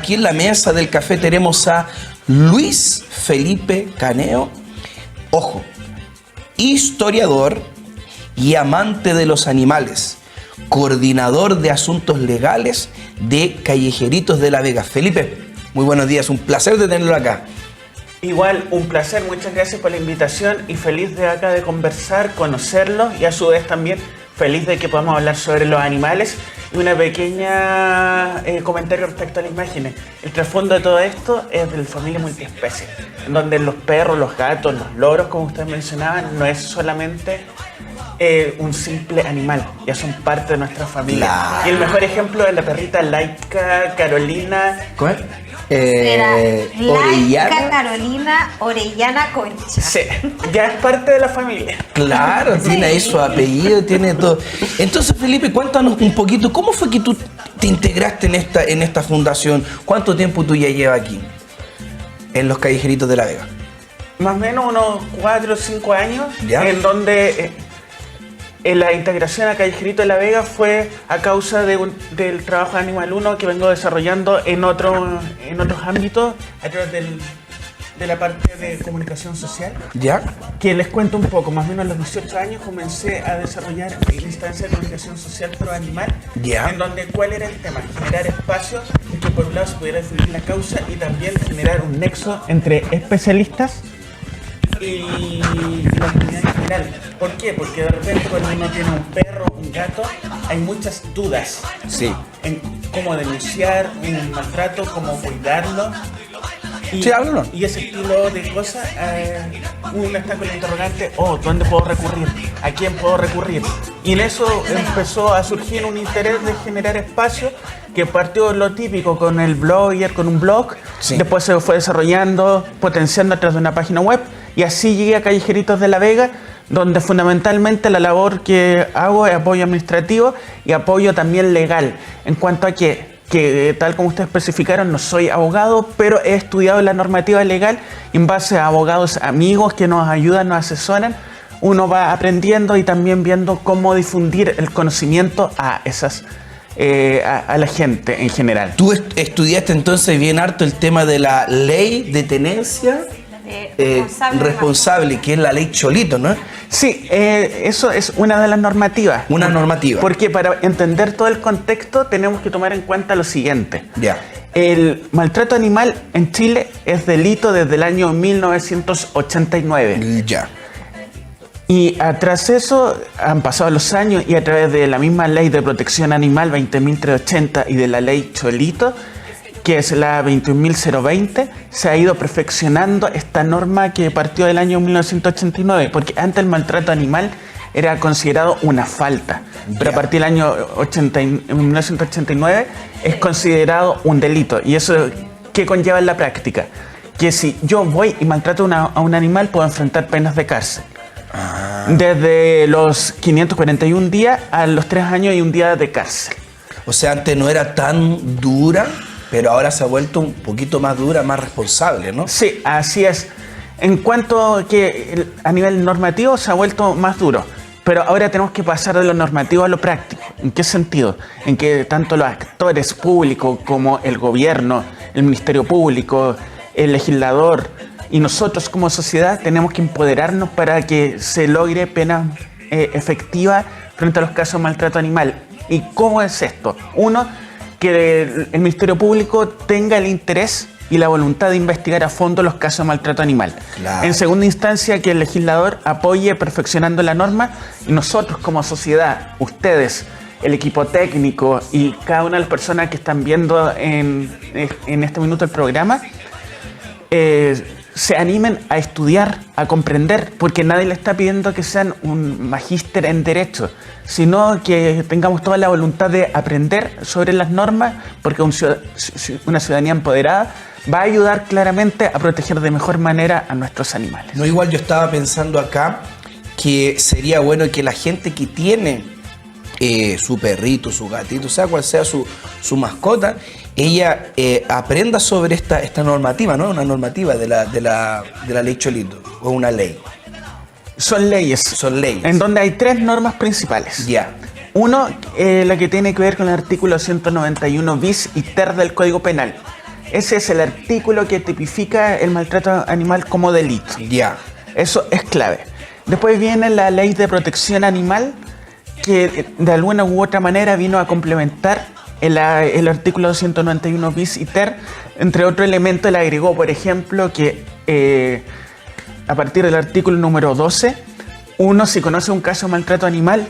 aquí en la mesa del café tenemos a Luis Felipe Caneo, ojo, historiador y amante de los animales, coordinador de asuntos legales de Callejeritos de la Vega. Felipe, muy buenos días, un placer de tenerlo acá. Igual, un placer, muchas gracias por la invitación y feliz de acá de conversar, conocerlos y a su vez también feliz de que podamos hablar sobre los animales. Y una pequeña comentario respecto a las imágenes. El trasfondo de todo esto es de la familia multiespecie, en donde los perros, los gatos, los loros, como ustedes mencionaban, no es solamente un simple animal, ya son parte de nuestra familia. Claro. Y el mejor ejemplo es la perrita Laika Carolina. ¿Cómo es? Laika Carolina Orellana Concha. Sí, ya es parte de la familia. Claro, tiene ahí su apellido, tiene todo. Entonces, Felipe, cuéntanos un poquito, ¿cómo fue que tú te integraste en esta fundación? ¿Cuánto tiempo tú ya llevas aquí, en los Callejeritos de la Vega? Más o menos unos 4 o 5 años, ¿ya? En donde la integración a Callejerito de la Vega fue a causa del trabajo de Animal 1 que vengo desarrollando en otros ámbitos, a través de la parte de comunicación social. ¿Ya? Que les cuento un poco, más o menos a los 18 años comencé a desarrollar la instancia de comunicación social pro animal, ¿ya? En donde cuál era el tema, generar espacios en que por un lado se pudiera definir la causa y también generar un nexo entre especialistas y la comunidad en general. ¿Por qué? Porque de repente cuando uno tiene un perro, un gato, hay muchas dudas, Sí. en cómo denunciar un maltrato, cómo cuidarlo. Sí, háblalo. Y ese estilo de cosas, uno está con el interrogante, ¿dónde puedo recurrir? ¿A quién puedo recurrir? Y en eso empezó a surgir un interés de generar espacio que partió lo típico con el blogger, con un blog, sí. Después se fue desarrollando, potenciando a través de una página web, y así llegué a Callejeritos de la Vega, donde fundamentalmente la labor que hago es apoyo administrativo y apoyo también legal, en cuanto a que tal como ustedes especificaron, no soy abogado, pero he estudiado la normativa legal y en base a abogados amigos que nos ayudan, nos asesoran, uno va aprendiendo y también viendo cómo difundir el conocimiento a la gente en general. Tú estudiaste entonces bien harto el tema de la ley de tenencia responsable, que es la ley Cholito, ¿no? Sí, eso es una de las normativas. Una normativa. Porque para entender todo el contexto tenemos que tomar en cuenta lo siguiente. Ya. El maltrato animal en Chile es delito desde el año 1989. Ya. Y tras eso han pasado los años y a través de la misma ley de protección animal 20.380 y de la ley Cholito, que es la 21.020, se ha ido perfeccionando esta norma que partió del año 1989, porque antes el maltrato animal era considerado una falta, pero a partir del año 1989 es considerado un delito. ¿Y eso qué conlleva en la práctica? Que si yo voy y maltrato a un animal, puedo enfrentar penas de cárcel. Desde los 541 días a los 3 años y 1 día de cárcel. O sea, antes no era tan dura, pero ahora se ha vuelto un poquito más dura, más responsable, ¿no? Sí, así es. En cuanto que a nivel normativo se ha vuelto más duro, pero ahora tenemos que pasar de lo normativo a lo práctico. ¿En qué sentido? En que tanto los actores públicos como el gobierno, el Ministerio Público, el legislador y nosotros como sociedad tenemos que empoderarnos para que se logre pena efectiva frente a los casos de maltrato animal. ¿Y cómo es esto? Uno, que el Ministerio Público tenga el interés y la voluntad de investigar a fondo los casos de maltrato animal. Claro. En segunda instancia, que el legislador apoye perfeccionando la norma y nosotros como sociedad, ustedes, el equipo técnico y cada una de las personas que están viendo en este minuto el programa, se animen a estudiar, a comprender, porque nadie le está pidiendo que sean un magíster en Derecho, sino que tengamos toda la voluntad de aprender sobre las normas, porque una ciudadanía empoderada va a ayudar claramente a proteger de mejor manera a nuestros animales. No, igual yo estaba pensando acá que sería bueno que la gente que tiene su perrito, su gatito, sea cual sea su mascota, ella aprenda sobre esta normativa, ¿no? Una normativa de la ley Cholito, o una ley. Son leyes. Son leyes. En donde hay 3 normas principales. Ya. Uno, la que tiene que ver con el artículo 191 bis y ter del Código Penal, Ese es el artículo que tipifica el maltrato animal como delito. Ya. Eso es clave. Después viene la Ley de Protección Animal, que de alguna u otra manera vino a complementar el artículo 291 bis y ter. Entre otros elementos, le agregó, por ejemplo, que a partir del artículo número 12, uno, si conoce un caso de maltrato animal,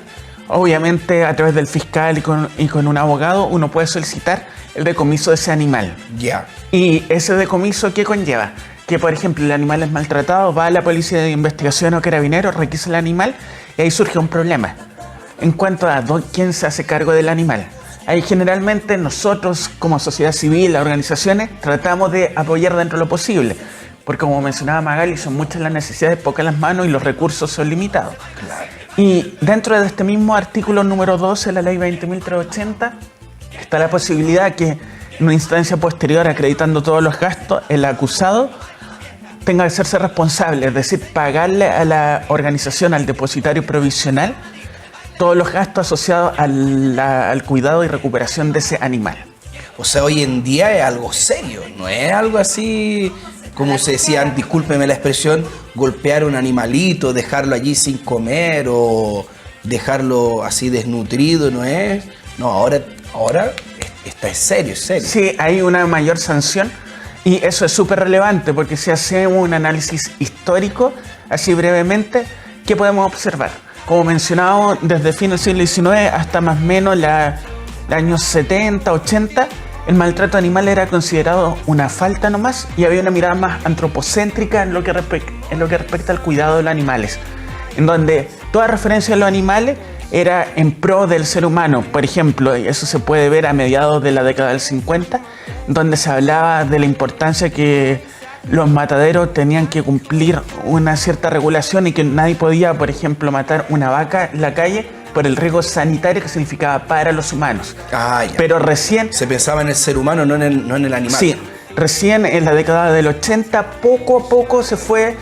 obviamente a través del fiscal y con un abogado, uno puede solicitar el decomiso de ese animal. Ya. Y ese decomiso, ¿qué conlleva? Que, por ejemplo, el animal es maltratado, va a la policía de investigación o carabineros, requisa el animal y ahí surge un problema. En cuanto a quién se hace cargo del animal. Ahí generalmente nosotros, como sociedad civil, las organizaciones, tratamos de apoyar dentro de lo posible. Porque como mencionaba Magali, son muchas las necesidades, pocas las manos y los recursos son limitados. Claro. Y dentro de este mismo artículo número 12 de la ley 20.380 está la posibilidad que en una instancia posterior, acreditando todos los gastos, el acusado tenga que hacerse responsable, es decir, pagarle a la organización, al depositario provisional, todos los gastos asociados al cuidado y recuperación de ese animal. O sea, hoy en día es algo serio, no es algo así, como se decía, discúlpeme la expresión, golpear un animalito, dejarlo allí sin comer o dejarlo así desnutrido, no es. No, ahora está es serio, es serio. Sí, hay una mayor sanción y eso es súper relevante porque si hacemos un análisis histórico, así brevemente, ¿qué podemos observar? Como mencionado, desde fin del siglo XIX hasta más o menos los años 70, 80, el maltrato animal era considerado una falta nomás y había una mirada más antropocéntrica en lo que respecta al cuidado de los animales, en donde toda referencia a los animales era en pro del ser humano. Por ejemplo, y eso se puede ver a mediados de la década del 50, donde se hablaba de la importancia que los mataderos tenían que cumplir una cierta regulación y que nadie podía, por ejemplo, matar una vaca en la calle por el riesgo sanitario que significaba para los humanos. Ah, ya. Pero recién... Se pensaba en el ser humano, no en el animal. Sí, recién en la década del 80, poco a poco se fue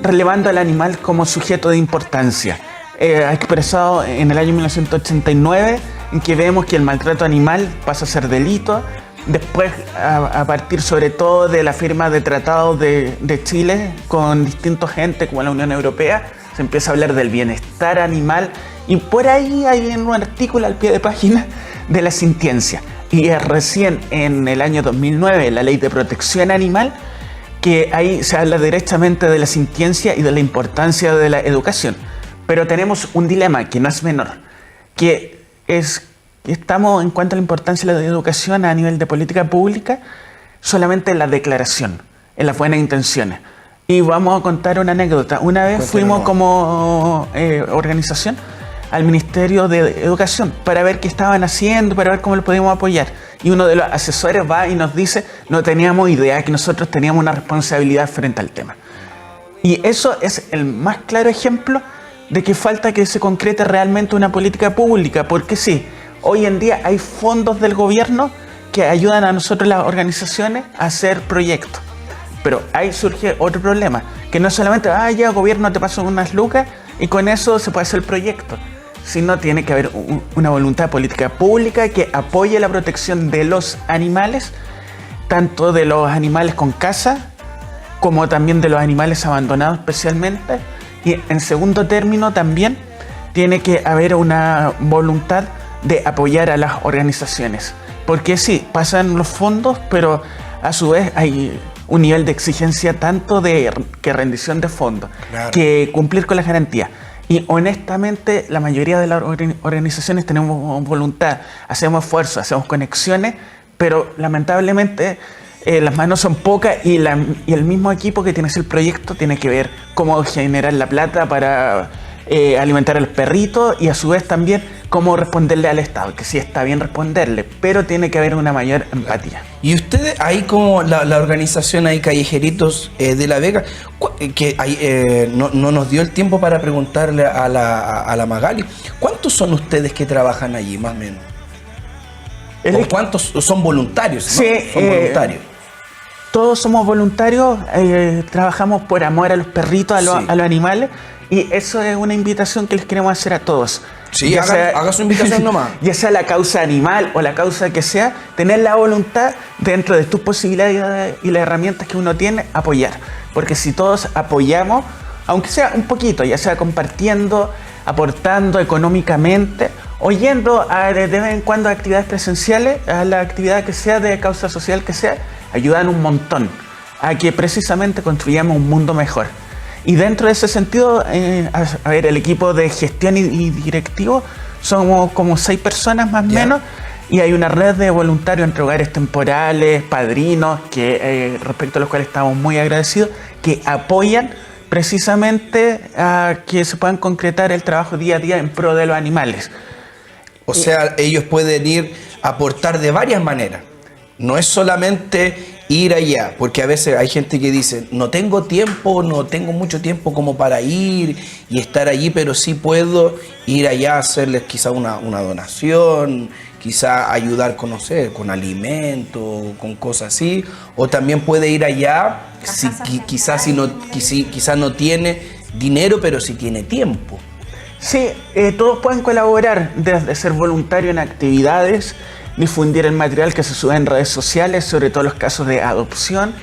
relevando al animal como sujeto de importancia. Ha expresado en el año 1989, en que vemos que el maltrato animal pasa a ser delito. Después, a partir sobre todo de la firma de tratados de Chile con distintos entes como la Unión Europea, se empieza a hablar del bienestar animal y por ahí hay un artículo al pie de página de la sintiencia. Y es recién en el año 2009, la Ley de Protección Animal, que ahí se habla directamente de la sintiencia y de la importancia de la educación. Pero tenemos un dilema que no es menor, que es que estamos, en cuanto a la importancia de la educación a nivel de política pública, solamente en la declaración, en las buenas intenciones. Y vamos a contar una anécdota. Una vez fuimos como organización al Ministerio de Educación para ver qué estaban haciendo, para ver cómo lo podíamos apoyar. Y uno de los asesores va y nos dice, no teníamos idea que nosotros teníamos una responsabilidad frente al tema. Y eso es el más claro ejemplo de que falta que se concrete realmente una política pública, porque sí, hoy en día hay fondos del gobierno que ayudan a nosotros las organizaciones a hacer proyectos. Pero ahí surge otro problema, que no solamente, ya gobierno te pasó unas lucas y con eso se puede hacer el proyecto, sino tiene que haber una voluntad política pública que apoye la protección de los animales, tanto de los animales con casa, como también de los animales abandonados especialmente. Y en segundo término también tiene que haber una voluntad de apoyar a las organizaciones. Porque sí, pasan los fondos, pero a su vez hay un nivel de exigencia tanto de que rendición de fondos, claro, que cumplir con las garantías. Y honestamente la mayoría de las organizaciones tenemos voluntad, hacemos esfuerzos, hacemos conexiones, pero lamentablemente las manos son pocas y el mismo equipo que tiene ese proyecto tiene que ver cómo generar la plata para alimentar a los perritos y a su vez también cómo responderle al Estado, que sí está bien responderle, pero tiene que haber una mayor empatía. Y ustedes ahí como la organización ahí Callejeritos de La Vega, que ahí, no nos dio el tiempo para preguntarle a la Magali, ¿cuántos son ustedes que trabajan allí más o menos? ¿O cuántos son voluntarios? Sí, ¿no? Son voluntarios. todos somos voluntarios, trabajamos por amor a los perritos, Sí. a los animales, y eso es una invitación que les queremos hacer a todos. Sí, Ya haga su invitación nomás. Ya sea la causa animal o la causa que sea, tener la voluntad dentro de tus posibilidades y las herramientas que uno tiene, apoyar. Porque si todos apoyamos, aunque sea un poquito, ya sea compartiendo, aportando económicamente, o yendo de vez en cuando a actividades presenciales, a la actividad que sea de causa social que sea, ayudan un montón a que precisamente construyamos un mundo mejor. Y dentro de ese sentido, a ver, el equipo de gestión y directivo somos como 6 personas más o menos, y hay una red de voluntarios entre hogares temporales, padrinos, que respecto a los cuales estamos muy agradecidos, que apoyan precisamente a que se puedan concretar el trabajo día a día en pro de los animales. O sea, ellos pueden ir a aportar de varias maneras. No es solamente ir allá, porque a veces hay gente que dice, no tengo tiempo, no tengo mucho tiempo como para ir y estar allí, pero sí puedo ir allá a hacerles quizá una donación, quizá ayudar a conocer con alimentos, con cosas así, o también puede ir allá, si, quizás no tiene dinero, pero sí tiene tiempo. Sí, todos pueden colaborar desde ser voluntario en actividades, difundir el material que se sube en redes sociales, sobre todo los casos de adopción.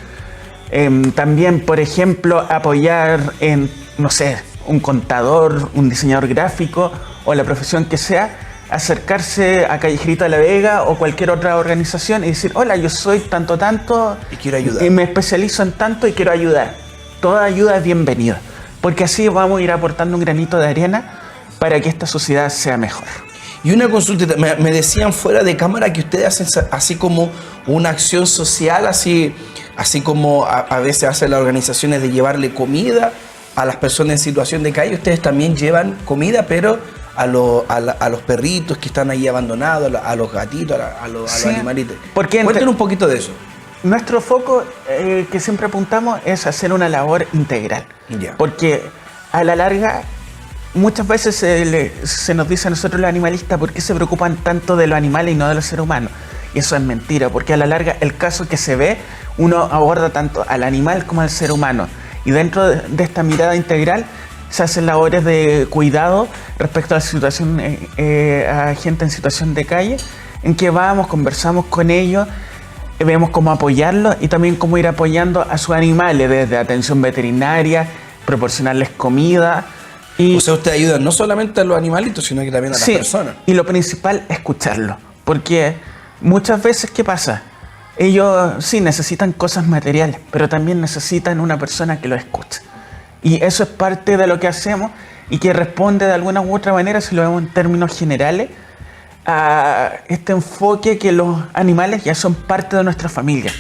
También, por ejemplo, apoyar en, no sé, un contador, un diseñador gráfico o la profesión que sea, acercarse a Callejerito de la Vega o cualquier otra organización y decir, hola, yo soy tanto, Y quiero ayudar. y me especializo en tanto y quiero ayudar. Toda ayuda es bienvenida, porque así vamos a ir aportando un granito de arena para que esta sociedad sea mejor. Y una consulta, me decían fuera de cámara que ustedes hacen así como una acción social, así como a veces hacen las organizaciones de llevarle comida a las personas en situación de calle. Ustedes también llevan comida, pero a los perritos que están ahí abandonados, a los gatitos, a los Sí, animalitos. porque Cuéntenos un poquito de eso. Nuestro foco que siempre apuntamos es hacer una labor integral. Ya. Porque a la larga, muchas veces se nos dice a nosotros los animalistas por qué se preocupan tanto de los animales y no de los seres humanos. Y eso es mentira, porque a la larga el caso que se ve, uno aborda tanto al animal como al ser humano. Y dentro de esta mirada integral se hacen labores de cuidado respecto a la situación, a gente en situación de calle, en que vamos, conversamos con ellos, vemos cómo apoyarlos y también cómo ir apoyando a sus animales, desde atención veterinaria, proporcionarles comida. Y O sea, ustedes ayudan no solamente a los animalitos, sino que también a las personas. y lo principal es escucharlo, porque muchas veces, ¿qué pasa? Ellos sí necesitan cosas materiales, pero también necesitan una persona que los escuche. Y eso es parte de lo que hacemos y que responde de alguna u otra manera, si lo vemos en términos generales, a este enfoque que los animales ya son parte de nuestra familia.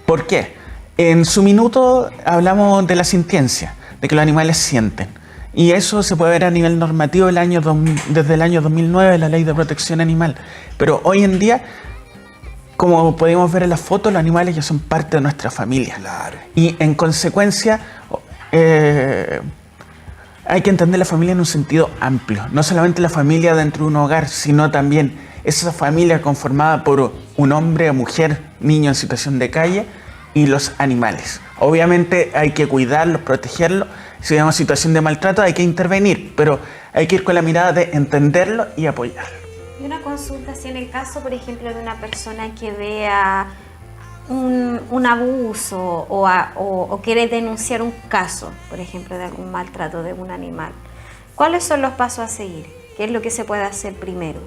¿Por qué? En su minuto hablamos de la sintiencia, de que los animales sienten. Y eso se puede ver a nivel normativo desde el año 2009, la Ley de Protección Animal. Pero hoy en día, como podemos ver en las fotos, los animales ya son parte de nuestra familia. Claro. Y en consecuencia, hay que entender la familia en un sentido amplio. No solamente la familia dentro de un hogar, sino también esa familia conformada por un hombre, mujer, niño en situación de calle y los animales. Obviamente hay que cuidarlos, protegerlos. Si vemos situación de maltrato hay que intervenir, pero hay que ir con la mirada de entenderlo y apoyarlo. Y una consulta, si en el caso, por ejemplo, de una persona que vea un abuso o quiere denunciar un caso, por ejemplo, de algún maltrato de un animal, ¿cuáles son los pasos a seguir? ¿Qué es lo que se puede hacer primero?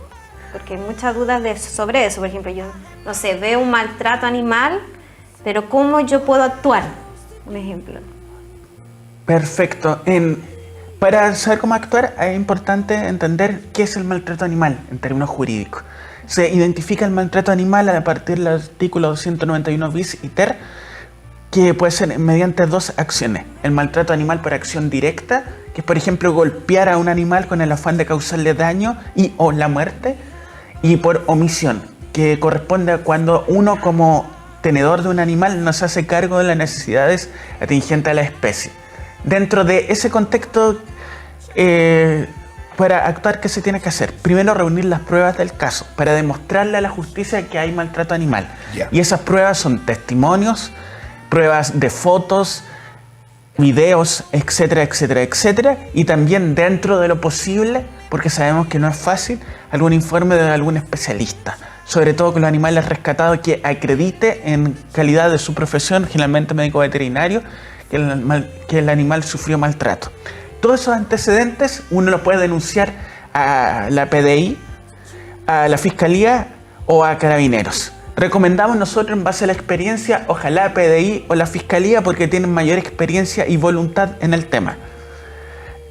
Porque hay muchas dudas sobre eso. Por ejemplo, yo, no sé, veo un maltrato animal, pero ¿cómo yo puedo actuar? Un ejemplo. Perfecto. Para saber cómo actuar es importante entender qué es el maltrato animal en términos jurídicos. Se identifica el maltrato animal a partir del artículo 291 bis y ter, que puede ser mediante 2 acciones. El maltrato animal por acción directa, que es por ejemplo golpear a un animal con el afán de causarle daño y o la muerte, y por omisión, que corresponde a cuando uno como tenedor de un animal no se hace cargo de las necesidades atingentes a la especie. Dentro de ese contexto para actuar, ¿qué se tiene que hacer? Primero, reunir las pruebas del caso para demostrarle a la justicia que hay maltrato animal. Ya. Y esas pruebas son testimonios, pruebas de fotos, videos, etcétera, etcétera, etcétera. Y también, dentro de lo posible, porque sabemos que no es fácil, algún informe de algún especialista, sobre todo con los animales rescatados, que acredite en calidad de su profesión, generalmente médico veterinario, que el animal sufrió maltrato. Todos esos antecedentes uno los puede denunciar a la PDI, a la Fiscalía o a Carabineros. Recomendamos nosotros, en base a la experiencia, ojalá PDI o la Fiscalía, porque tienen mayor experiencia y voluntad en el tema.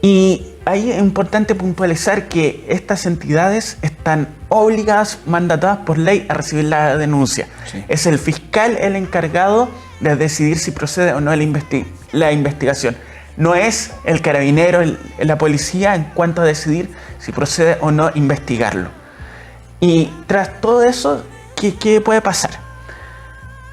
Y ahí es importante puntualizar que estas entidades están obligadas, mandatadas por ley, a recibir la denuncia. Sí. Es el fiscal el encargado de decidir si procede o no la investigación. No es el carabinero, la policía, en cuanto a decidir si procede o no investigarlo. Y tras todo eso, ¿qué puede pasar?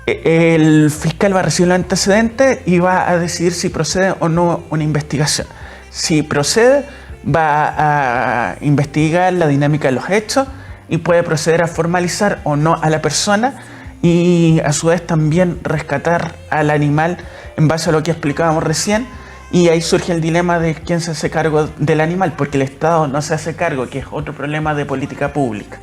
El fiscal va a recibir los antecedentes y va a decidir si procede o no una investigación. Si procede, va a investigar la dinámica de los hechos y puede proceder a formalizar o no a la persona, y a su vez también rescatar al animal en base a lo que explicábamos recién. Y ahí surge el dilema de quién se hace cargo del animal, porque el Estado no se hace cargo, que es otro problema de política pública.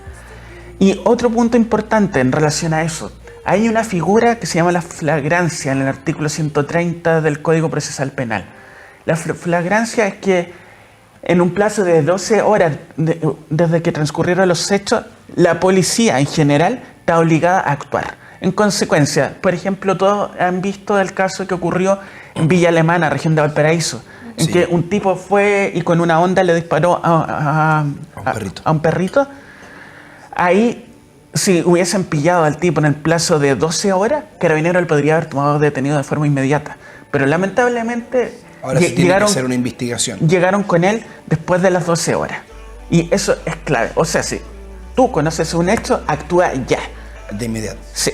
Y otro punto importante en relación a eso, hay una figura que se llama la flagrancia en el artículo 130 del Código Procesal Penal. La flagrancia es que en un plazo de 12 horas desde que transcurrieron los hechos, la policía en general está obligada a actuar. En consecuencia, por ejemplo, todos han visto el caso que ocurrió en Villa Alemana, región de Valparaíso, en Sí. que un tipo fue y con una onda le disparó a un perrito. Ahí, si hubiesen pillado al tipo en el plazo de 12 horas, Carabineros le podría haber tomado detenido de forma inmediata. Pero lamentablemente Ahora sí tiene que hacer una investigación. llegaron con él después de las 12 horas. Y eso es clave. O sea, si tú conoces un hecho, actúa ya. De inmediato. Sí.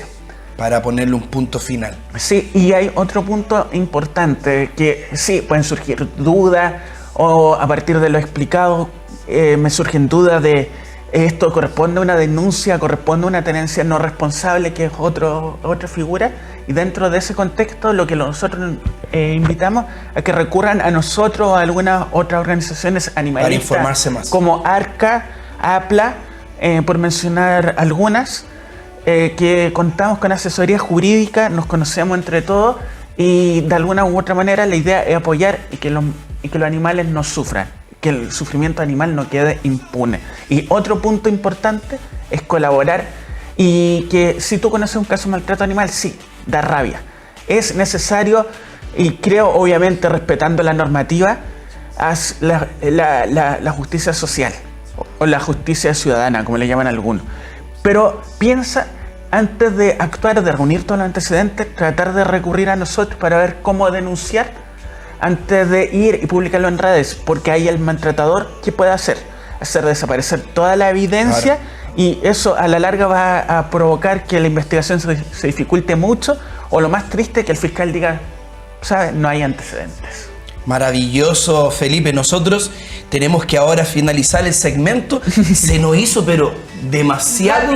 Para ponerle un punto final. Sí, y hay otro punto importante, que sí, pueden surgir dudas, o a partir de lo explicado me surgen dudas de esto corresponde a una denuncia, corresponde a una tenencia no responsable, que es otra figura, y dentro de ese contexto lo que nosotros invitamos a que recurran a nosotros o a algunas otras organizaciones animalistas, para informarse más, como ARCA, APLA, por mencionar algunas, que contamos con asesoría jurídica, nos conocemos entre todos, y de alguna u otra manera la idea es apoyar y que los animales no sufran, que el sufrimiento animal no quede impune. Y otro punto importante es colaborar, y que si tú conoces un caso de maltrato animal, sí, da rabia. Es necesario, y creo, obviamente respetando la normativa, la justicia social o la justicia ciudadana, como le llaman algunos. Pero piensa, antes de actuar, de reunir todos los antecedentes, tratar de recurrir a nosotros para ver cómo denunciar antes de ir y publicarlo en redes, porque ahí el maltratador, ¿qué puede hacer? Hacer desaparecer toda la evidencia. Claro. Y eso a la larga va a provocar que la investigación se dificulte mucho, o lo más triste, que el fiscal diga, ¿sabes? No hay antecedentes. Maravilloso, Felipe. Nosotros tenemos que ahora finalizar el segmento. Se nos hizo, pero demasiado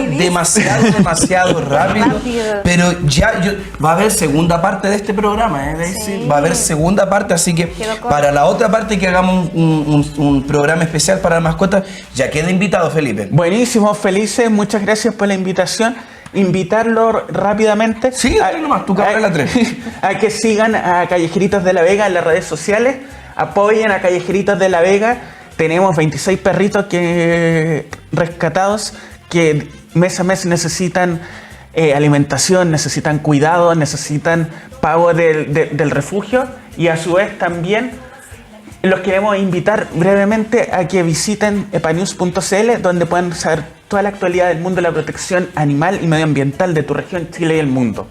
rápido. Pero ya va a haber segunda parte de este programa, Sí. Va a haber segunda parte, así que para la otra parte que hagamos un programa especial para mascotas, ya queda invitado, Felipe. Buenísimo, felices. Muchas gracias por la invitación. Invitarlo rápidamente. Sí, dale nomás, tú cabra la 3. A que sigan a Callejeritos de la Vega en las redes sociales. Apoyen a Callejeritos de la Vega. Tenemos 26 perritos rescatados que mes a mes necesitan alimentación, necesitan cuidado, necesitan pago del refugio, y a su vez también los queremos invitar brevemente a que visiten epanews.cl, donde pueden saber toda la actualidad del mundo de la protección animal y medioambiental de tu región, Chile y el mundo.